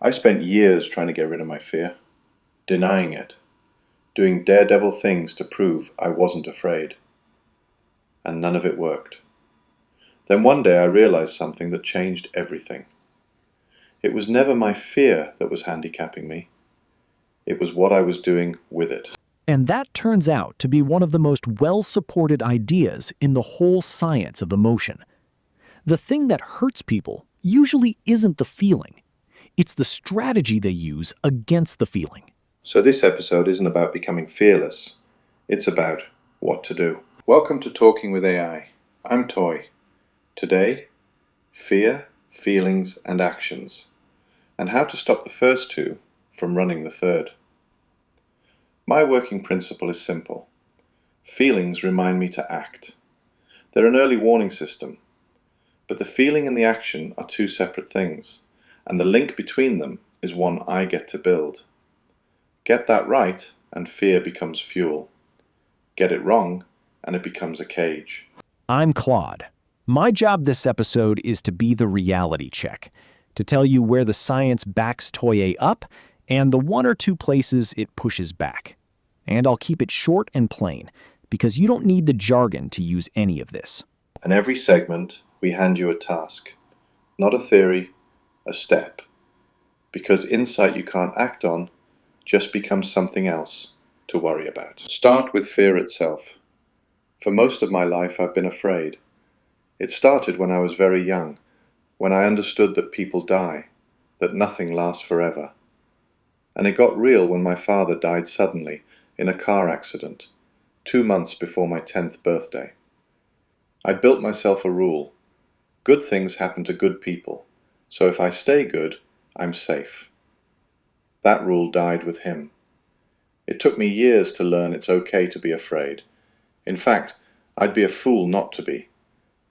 I spent years trying to get rid of my fear, denying it, doing daredevil things to prove I wasn't afraid. And none of it worked. Then one day I realized something that changed everything. It was never my fear that was handicapping me. It was what I was doing with it. And that turns out to be one of the most well-supported ideas in the whole science of emotion. The thing that hurts people usually isn't the feeling. It's the strategy they use against the feeling. So this episode isn't about becoming fearless. It's about what to do. Welcome to Talking with AI. I'm Toy. Today, fear, feelings, and actions, and how to stop the first two from running the third. My working principle is simple. Feelings remind me to act. They're an early warning system, but the feeling and the action are two separate things, and the link between them is one I get to build. Get that right, and fear becomes fuel. Get it wrong, and it becomes a cage. I'm Claude. My job this episode is to be the reality check, to tell you where the science backs Toye up and the one or two places it pushes back. And I'll keep it short and plain, because you don't need the jargon to use any of this. In every segment, we hand you a task, not a theory, a step. Because insight you can't act on just becomes something else to worry about. Start with fear itself. For most of my life, I've been afraid. It started when I was very young, when I understood that people die, that nothing lasts forever. And it got real when my father died suddenly in a car accident, 2 months before my 10th birthday. I built myself a rule. Good things happen to good people, so if I stay good, I'm safe. That rule died with him. It took me years to learn it's okay to be afraid. In fact, I'd be a fool not to be.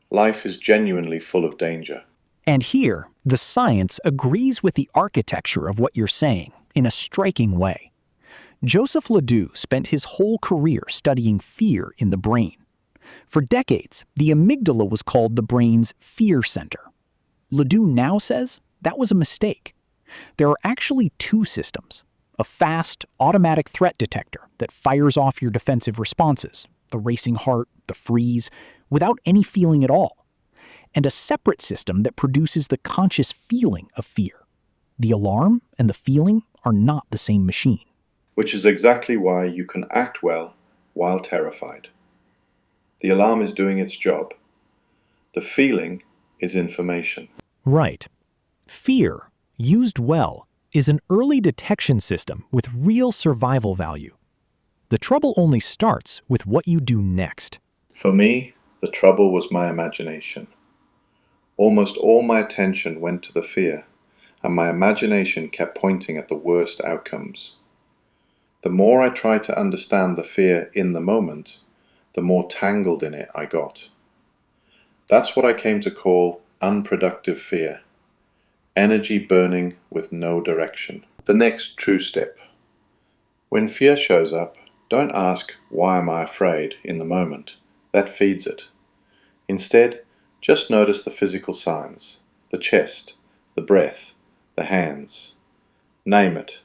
Life is genuinely full of danger. And here, the science agrees with the architecture of what you're saying in a striking way. Joseph Ledoux spent his whole career studying fear in the brain. For decades, the amygdala was called the brain's fear center. Ledoux now says that was a mistake. There are actually two systems: a fast, automatic threat detector that fires off your defensive responses, the racing heart, the freeze, without any feeling at all, and a separate system that produces the conscious feeling of fear. The alarm and the feeling are not the same machine. Which is exactly why you can act well while terrified. The alarm is doing its job. The feeling is information. Right. Fear, used well, is an early detection system with real survival value. The trouble only starts with what you do next. For me, the trouble was my imagination. Almost all my attention went to the fear, and my imagination kept pointing at the worst outcomes. The more I tried to understand the fear in the moment, the more tangled in it I got. That's what I came to call unproductive fear. Energy burning with no direction. The next true step. When fear shows up, don't ask, "Why am I afraid?" in the moment. That feeds it. Instead, just notice the physical signs, the chest, the breath, the hands. Name it.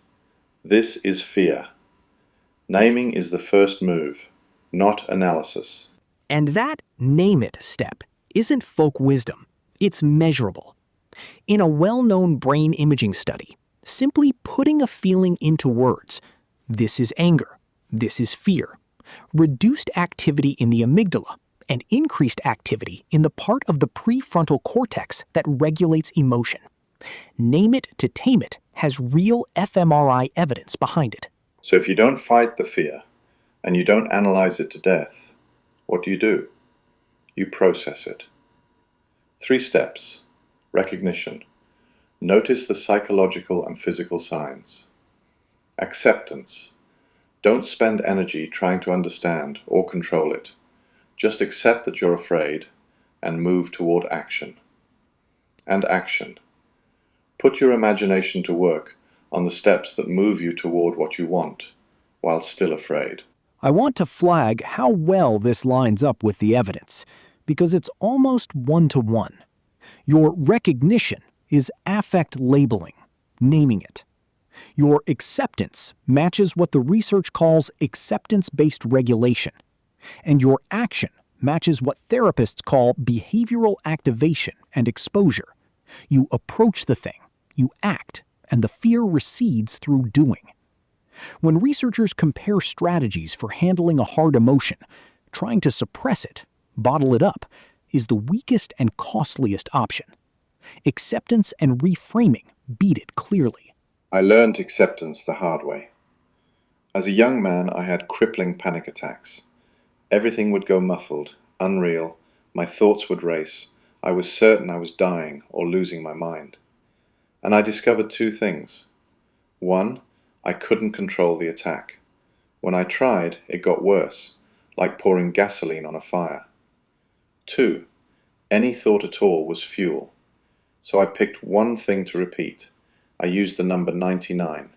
This is fear. Naming is the first move, not analysis. And that name it step isn't folk wisdom. It's measurable. In a well-known brain imaging study, simply putting a feeling into words, this is anger, this is fear, reduced activity in the amygdala and increased activity in the part of the prefrontal cortex that regulates emotion. Name it to tame it has real fMRI evidence behind it. So if you don't fight the fear, and you don't analyze it to death, what do? You process it. 3 steps. Recognition. Notice the psychological and physical signs. Acceptance. Don't spend energy trying to understand or control it. Just accept that you're afraid and move toward action. And action. Put your imagination to work on the steps that move you toward what you want, while still afraid. I want to flag how well this lines up with the evidence, because it's almost one-to-one. Your recognition is affect labeling. naming it. Your acceptance matches what the research calls acceptance-based regulation, and your action matches what therapists call behavioral activation and exposure. You approach the thing, you act, and the fear recedes through doing. When researchers compare strategies for handling a hard emotion, trying to suppress it, bottle it up, is the weakest and costliest option. Acceptance and reframing beat it clearly. I learned acceptance the hard way. As a young man, I had crippling panic attacks. Everything would go muffled, unreal, my thoughts would race. I was certain I was dying or losing my mind. And I discovered two things. One, I couldn't control the attack. When I tried, it got worse, like pouring gasoline on a fire. Two, any thought at all was fuel. So I picked one thing to repeat. I used the number 99,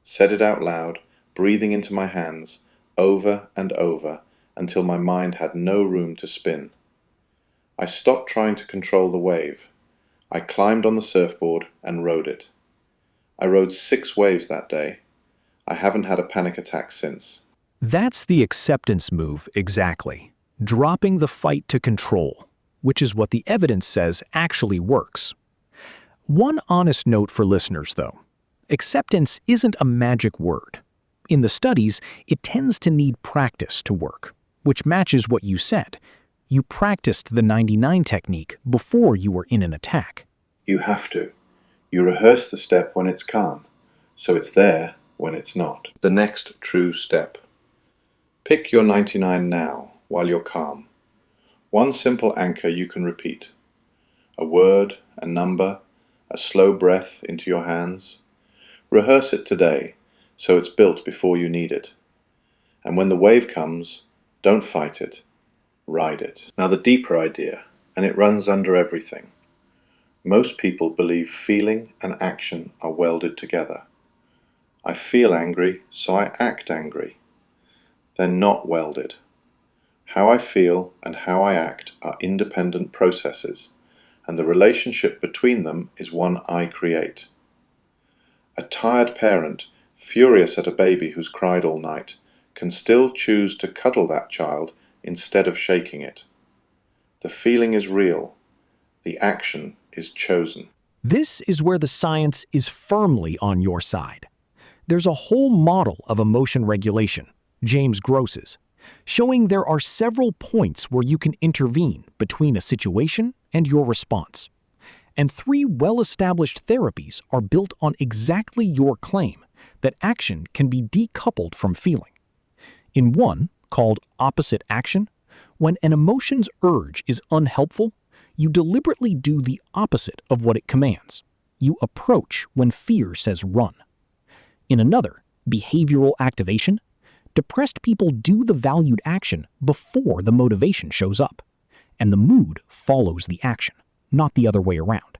said it out loud, breathing into my hands, over and over, until my mind had no room to spin. I stopped trying to control the wave. I climbed on the surfboard and rode it. I rode 6 waves that day. I haven't had a panic attack since. That's the acceptance move exactly. Dropping the fight to control, which is what the evidence says actually works. One honest note for listeners, though. Acceptance isn't a magic word. In the studies, it tends to need practice to work, which matches what you said. You practiced the 99 technique before you were in an attack. You have to. You rehearse the step when it's calm, so it's there when it's not. The next true step. Pick your 99 now while you're calm. One simple anchor you can repeat. A word, a number, a slow breath into your hands. Rehearse it today, so it's built before you need it. And when the wave comes, don't fight it, ride it. Now the deeper idea, and it runs under everything. Most people believe feeling and action are welded together. I feel angry, so I act angry. They're not welded. How I feel and how I act are independent processes, and the relationship between them is one I create. A tired parent, furious at a baby who's cried all night, can still choose to cuddle that child instead of shaking it. The feeling is real. The action is chosen. This is where the science is firmly on your side. There's a whole model of emotion regulation, James Gross's, showing there are several points where you can intervene between a situation and your response. And 3 well-established therapies are built on exactly your claim that action can be decoupled from feeling. In one, called opposite action, when an emotion's urge is unhelpful, you deliberately do the opposite of what it commands. You approach when fear says run. In another, behavioral activation, depressed people do the valued action before the motivation shows up, and the mood follows the action, not the other way around.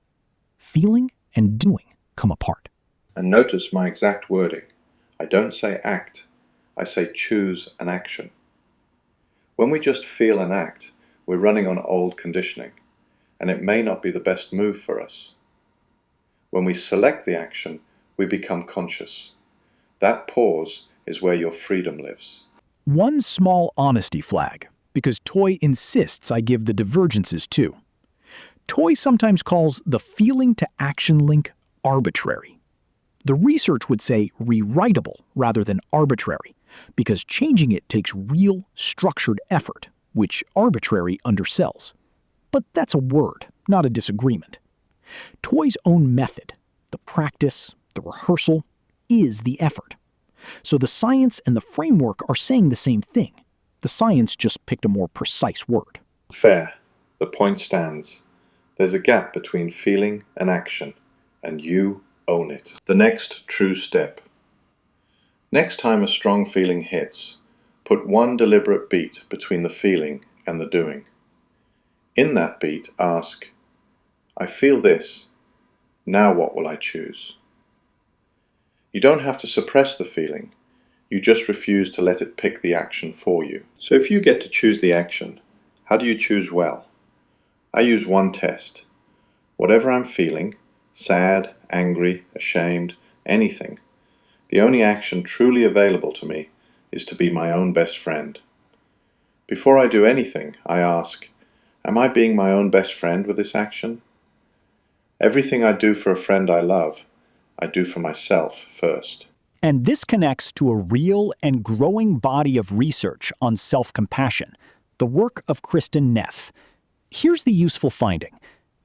Feeling and doing come apart. And notice my exact wording. I don't say act, I say choose an action. When we just feel and act, we're running on old conditioning, and it may not be the best move for us. When we select the action, we become conscious. That pause is where your freedom lives. One small honesty flag, because Toy insists I give the divergences too. Toy sometimes calls the feeling to action link arbitrary. The research would say rewritable rather than arbitrary, because changing it takes real, structured effort, which arbitrary undersells. But that's a word, not a disagreement. Toy's own method, the practice, the rehearsal, is the effort. So the science and the framework are saying the same thing. The science just picked a more precise word. Fair. The point stands. There's a gap between feeling and action, and you own it. The next true step. Next time a strong feeling hits, put one deliberate beat between the feeling and the doing. In that beat, ask, I feel this. Now what will I choose? You don't have to suppress the feeling. You just refuse to let it pick the action for you. So if you get to choose the action, how do you choose well? I use one test. Whatever I'm feeling, sad, angry, ashamed, anything. The only action truly available to me is to be my own best friend. Before I do anything, I ask, am I being my own best friend with this action? Everything I do for a friend I love, I do for myself first. And this connects to a real and growing body of research on self-compassion, the work of Kristin Neff. Here's the useful finding.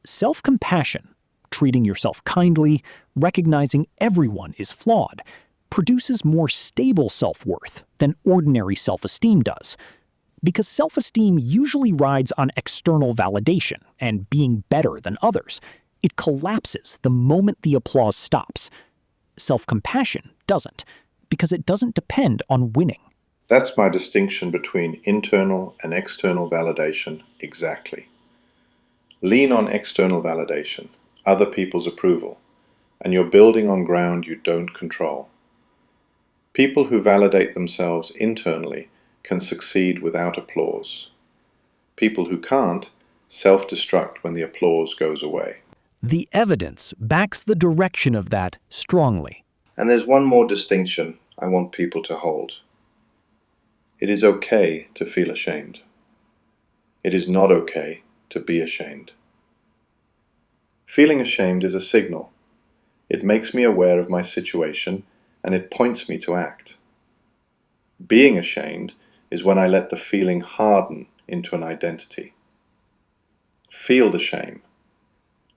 Self-compassion, treating yourself kindly, recognizing everyone is flawed, produces more stable self-worth than ordinary self-esteem does. Because self-esteem usually rides on external validation and being better than others, it collapses the moment the applause stops. Self-compassion doesn't, because it doesn't depend on winning. That's my distinction between internal and external validation exactly. Lean on external validation, other people's approval, and you're building on ground you don't control. People who validate themselves internally can succeed without applause. People who can't self-destruct when the applause goes away. The evidence backs the direction of that strongly. And there's one more distinction I want people to hold. It is okay to feel ashamed. It is not okay to be ashamed. Feeling ashamed is a signal. It makes me aware of my situation and it points me to act. Being ashamed is when I let the feeling harden into an identity. Feel the shame.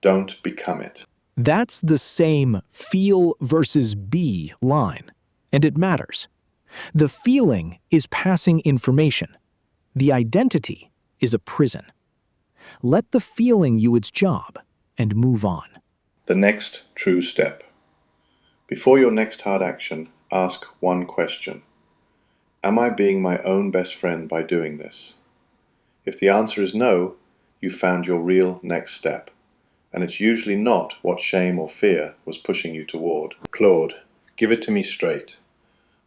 Don't become it. That's the same feel versus be line, and it matters. The feeling is passing information. The identity is a prison. Let the feeling do its job and move on. The next true step. Before your next hard action, ask one question. Am I being my own best friend by doing this? If the answer is no, you've found your real next step, and it's usually not what shame or fear was pushing you toward. Claude, give it to me straight.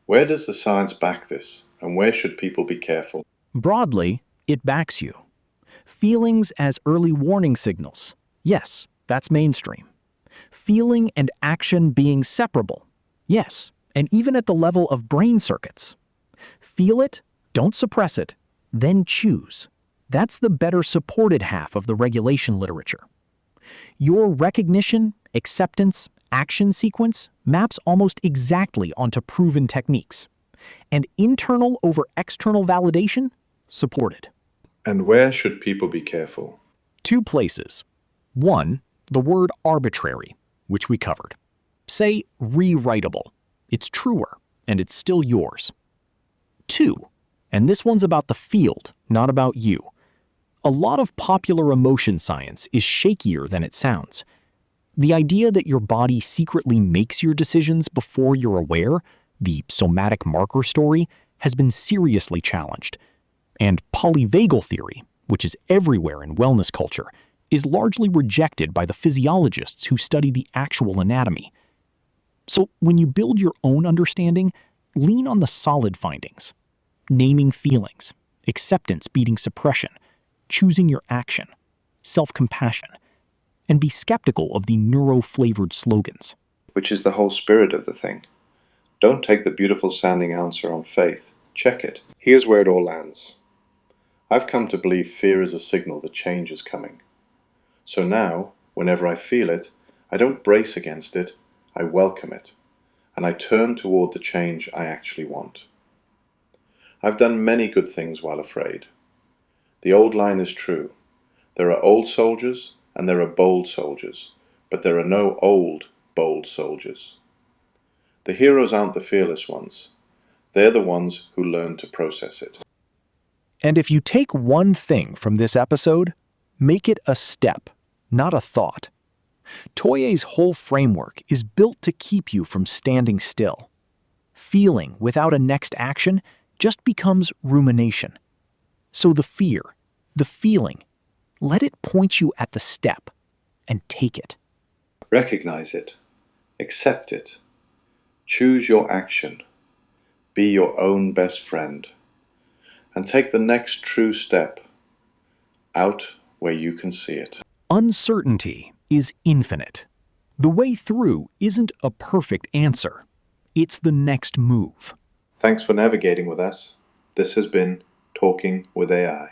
Where does the science back this, and where should people be careful? Broadly, it backs you. Feelings as early warning signals. Yes, that's mainstream. Feeling and action being separable. Yes, and even at the level of brain circuits. Feel it, don't suppress it, then choose. That's the better supported half of the regulation literature. Your recognition, acceptance, action sequence maps almost exactly onto proven techniques. And internal over external validation, supported. And where should people be careful? 2 places. 1, the word arbitrary, which we covered. Say rewritable. It's truer, and it's still yours. 2, and this one's about the field, not about you. A lot of popular emotion science is shakier than it sounds. The idea that your body secretly makes your decisions before you're aware, the somatic marker story, has been seriously challenged. And polyvagal theory, which is everywhere in wellness culture, is largely rejected by the physiologists who study the actual anatomy. So when you build your own understanding, lean on the solid findings. Naming feelings, acceptance beating suppression, choosing your action, self-compassion, and be skeptical of the neuro-flavored slogans. Which is the whole spirit of the thing. Don't take the beautiful sounding answer on faith. Check it. Here's where it all lands. I've come to believe fear is a signal that change is coming. So now, whenever I feel it, I don't brace against it, I welcome it, and I turn toward the change I actually want. I've done many good things while afraid. The old line is true. There are old soldiers and there are bold soldiers, but there are no old, bold soldiers. The heroes aren't the fearless ones. They're the ones who learn to process it. And if you take one thing from this episode, make it a step, not a thought. Toye's whole framework is built to keep you from standing still. Feeling without a next action just becomes rumination. So the fear, the feeling, let it point you at the step and take it. Recognize it. Accept it. Choose your action. Be your own best friend. And take the next true step out where you can see it. Uncertainty is infinite. The way through isn't a perfect answer. It's the next move. Thanks for navigating with us. This has been Talking with AI.